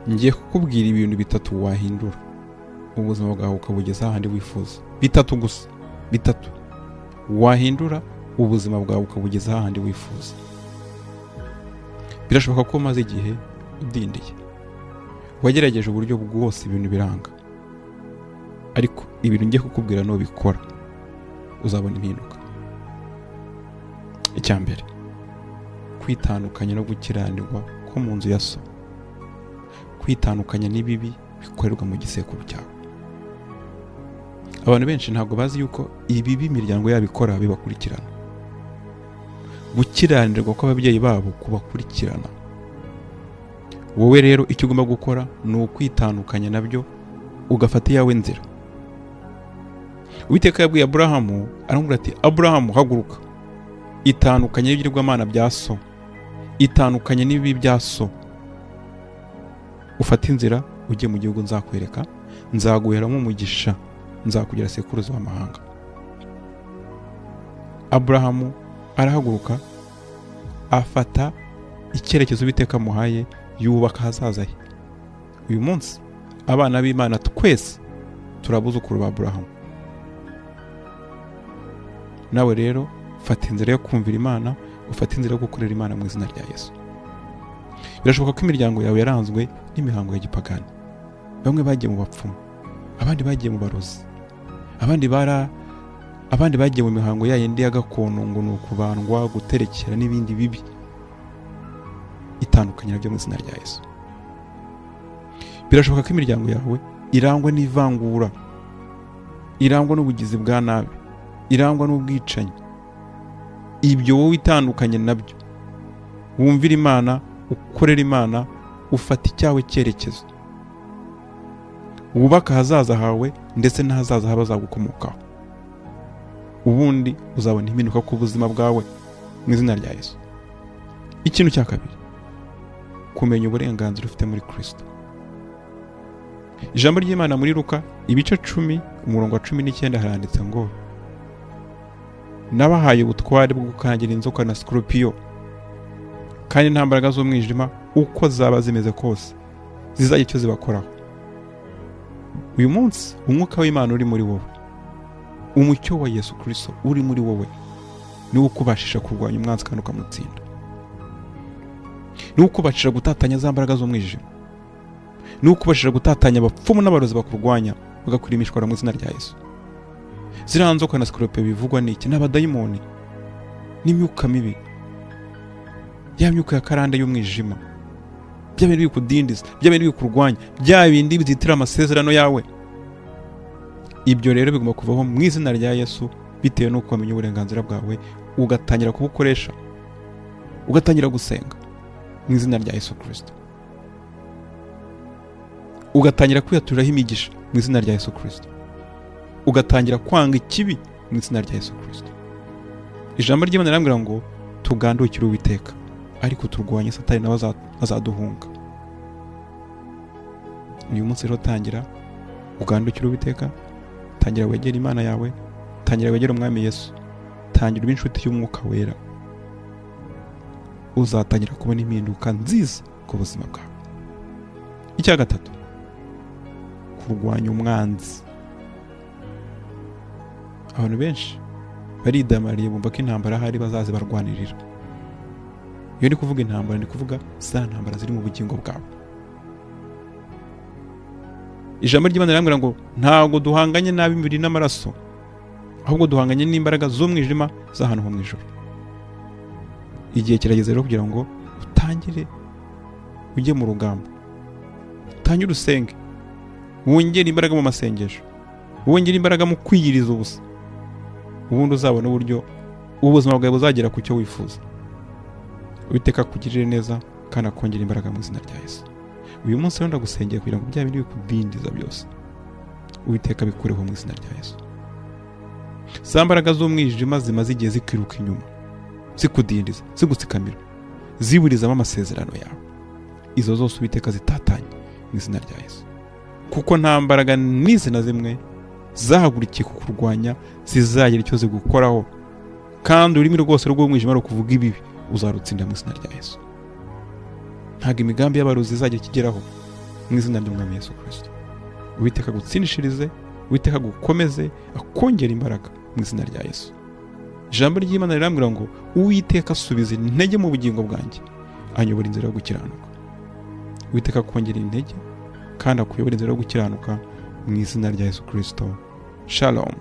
ngiye kukubwira ibintu bitatu wahindura ubuzima bwawe ukabugeza ahandi wifuza. Bitatu gusa, bitatu wahindura ubuzima bwawe ukabugeza ahandi wifuza. Birashoboka ko umaze igihe udindiye, wagerageje uburyo bwose ibintu biranga, ariko ibintu ngiye kukubwira nubikora uzabona impinduka. Icya mbere, kwitandukanya no gukiranirwa ko mu nzu ya so, kwitandukanya n'ibibi bikorerwa mu gisekuru cyawe. Abantu benshi ntabwo bazi yuko ibibi imiryango yabo ikora bibakurikirana. Gukiranirwa kw'ababyeyi babo kubakurikirana. Wowe rero icyo ugomba gukora ni ukwitandukanya nabyo, ugafata iyawe nzira. Uwiteka yabwiye Aburahamu, aramubwira ati Aburahamu haguruka, itandukanye n'ibigirwamana bya so, itandukanye n'ibibi bya so, ufata inzira ujye mu gihugu nzakwereka, nzaguheramo umugisha, nzakugira sekuruza w'amahanga. Aburahamu arahaguruka, afata icyerekezo Uwiteka amuhaye, yubaka ahazaza he. Uyu munsi abana b'Imana twese turabuzukuru ba Aburahamu. Nawe rero fata inzira yo kumvira Imana, ufata inzira yo gukorera Imana mu izina rya Yesu. Birashoboka ko imiryango yawe yaranzwe n'imihango ya gipagani. Bamwe bagiye mu bapfumu, abandi bagiye mu barozi, abandi bagiye mu mihango yayindi ya gakondo, ngo ni ukubandwa, guterekera n'ibindi bibi. Itandukanye nabyo mu izina rya Yesu. Birashoboka ko imiryango yawe irangwa n'ivangura, irangwa n'ubugizi bwa nabi, irangwa n'ubwicanyi. Ibyo wowe itandukanye nabyo, wumvira Imana, ukorera Imana, ufata icyawe cyerekezo, wubaka ahazaza hawe ndetse n'ahazaza h'abazagukomokaho. Ubundi uzabona impinduka ku buzima bwawe mu izina rya Yesu. Ikintu cya kabiri, kumenya uburenganzira ufite muri Kristo. Ijambo ry'Imana muri Luka ibice 10 umurongo wa 19 haranditse ngo nabahaye ubutware bwo gukangira inzoka na scorpion, kandi nta mbaraga z'umwijima uko zaba zimeze kose zizagira icyo zibakoraho. Uyu munsi umwuka w'Imana uri muri wowe, umucyo wa Yesu Kristo uri muri wowe, niwo ukubashisha kurwanya umwanzi kandi ukamutsinda. Niwo ukubashisha gutatanya za mbaraga z'umwijima, niwo ukubashisha gutatanya abapfumu n'abarozi bakurwanya bagakwira imishwaro mu izina rya Yesu. Ziriya nzoka na scorpion bivugwa n'iki? N'abadayimoni n'imyuka mibi, ya myuka ya karande y'umwijima, bya bintu bikudindiza, bya bintu bikurwanya, bya bindi bizitira amasezerano yawe. Ibyo rero bigomba kuvaho mu izina rya Yesu, bitewe n'uko wamenye uburenganzira bwawe, ugatangira kubukoresha, ugatangira gusenga mu izina rya Yesu Kristo, ugatangira kwiyaturiraho imigisha mu izina rya Yesu Kristo, ugatangira kwanga ikibi mu izina rya Yesu Kristo. Ijambo ry'Imana rirambwira ngo tugandukire Uwiteka, ariko turwanye Satani nawe azaduhunga. Uyu munsi rero tangira ugandukire Uwiteka, tangira wegera Imana yawe, tangira wegera Umwami Yesu, tangira ube inshuti y'Umwuka Wera. Uzatangira kubona impinduka nziza ku buzima bwawe. Icya gatatu, kurwanya umwanzi. Abantu benshi baridamariye bumva ko intambara hari bazazi barwanirira. Iyo ndi kuvuga intambara, ndi kuvuga za ntambara ziri mu bugingo bwawe. Ijambo ry'Imana rirambwira ngo ntabwo duhanganye n'ab'imibiri n'amaraso, ahubwo duhanganye n'imbaraga z'umwijima z'ahantu ho mu ijuru. Igihe kirageze rero kugira ngo utangire ujye mu rugamba, utangire usenge, wongere imbaraga mu masengesho, wongere imbaraga mu kwiyiriza ubusa. Ubundi uzabona uburyo ubuzima bwawe buzagera ku cyo wifuza. Uwiteka akugirire neza kandi akongera imbaraga mu izina rya Yesu. Uyu munsi rero ndagusengera kugira ngo bya bindi bikudindiza byose Uwiteka bikureho mu izina rya Yesu. Za mbaraga z'umwijima zimaze igihe zikwiruka inyuma, zikudindiza, zigutsikamira, ziburizamo amasezerano yawe, izo zose Uwiteka zitatanye mu izina rya Yesu. Kuko nta mbaraga n'izi na zimwe zahagurukiye kukurwanya zizagira icyo zigukoraho, kandi ururimi rwose rw'umwijima rukuvuga ibibi uzarutsinda mu izina rya Yesu. Ntabwo imigambi y'abarozi izagira ikigeraho, mu izina ry'umwami Yesu Kristo. Uwiteka gutsindishirize, Uwiteka gukomeze, akongera imbaraga mu izina rya Yesu. Ijambo ry'Imana rirambwira ngo Uwiteka asubiza intege mu bugingo bwanjye, anyobora inzira yo gukiranuka. Uwiteka akongera intege kandi akuyobora inzira yo gukiranuka mu izina rya Yesu Kristo. Shalom.